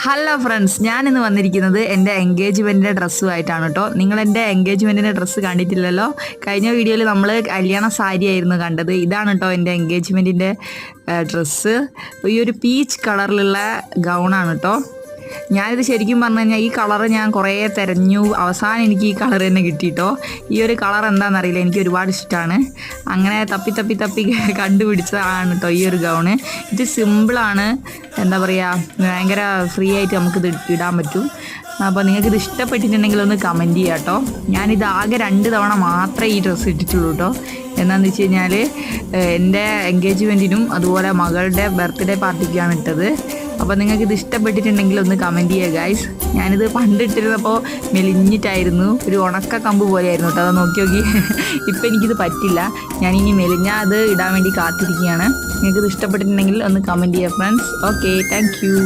Hello friends, ഞാനിന്ന് വന്നിരിക്കുന്നത് എൻ്റെ എൻഗേജ്മെൻറ്റിൻ്റെ ഡ്രസ്സുമായിട്ടാണ് കേട്ടോ. നിങ്ങൾ എൻ്റെ എൻഗേജ്മെൻറ്റിൻ്റെ ഡ്രസ്സ് കണ്ടിട്ടില്ലല്ലോ. കഴിഞ്ഞ വീഡിയോയിൽ നമ്മൾ കല്യാണ സാരി ആയിരുന്നു കണ്ടത്. ഇതാണ് കേട്ടോ എൻ്റെ എൻഗേജ്മെൻറ്റിൻ്റെ ഡ്രസ്സ്. ഈ ഒരു പീച്ച് കളറിലുള്ള ഗൗണാണ് കേട്ടോ. ഞാനിത് ശരിക്കും പറഞ്ഞു കഴിഞ്ഞാൽ ഈ കളറ് ഞാൻ കുറേ തിരഞ്ഞു, അവസാനം എനിക്ക് ഈ കളർ തന്നെ കിട്ടിയിട്ടോ. ഈ ഒരു കളർ എന്താണെന്നറിയില്ല, എനിക്ക് ഒരുപാട് ഇഷ്ടമാണ്. അങ്ങനെ തപ്പി കണ്ടുപിടിച്ചതാണ് കേട്ടോ ഈ ഒരു ഗൗണ്. ഇത് സിമ്പിളാണ്, എന്താ പറയുക, ഭയങ്കര ഫ്രീ ആയിട്ട് നമുക്കിത് ഇടാൻ പറ്റും. അപ്പോൾ നിങ്ങൾക്കിത് ഇഷ്ടപ്പെട്ടിട്ടുണ്ടെങ്കിൽ ഒന്ന് കമൻറ്റ് ചെയ്യാം കേട്ടോ. ഞാനിത് ആകെ 2 തവണ മാത്രമേ ഈ ഡ്രസ്സ് ഇട്ടിട്ടുള്ളൂ കേട്ടോ. എന്താണെന്ന് വെച്ച് കഴിഞ്ഞാൽ എൻ്റെ എൻഗേജ്മെൻറ്റിനും അതുപോലെ മകളുടെ ബർത്ത്ഡേ പാർട്ടിക്കാണ് ഇട്ടത്. അപ്പോൾ നിങ്ങൾക്കിത് ഇഷ്ടപ്പെട്ടിട്ടുണ്ടെങ്കിൽ ഒന്ന് കമൻറ്റ് ചെയ്യുക ഗൈസ്. ഞാനിത് പണ്ടിട്ടിരുന്നപ്പോൾ മെലിഞ്ഞിട്ടായിരുന്നു, ഒരു ഉണക്ക കമ്പ് പോലെയായിരുന്നു കേട്ടോ. അത് നോക്കി ഇപ്പം എനിക്കിത് പറ്റില്ല. ഞാനിനി അത് ഇടാൻ വേണ്ടി കാത്തിരിക്കുകയാണ്. നിങ്ങൾക്കിത് ഇഷ്ടപ്പെട്ടിട്ടുണ്ടെങ്കിൽ ഒന്ന് കമൻറ്റ് ചെയ്യുക ഫ്രണ്ട്സ്. Okay, thank you.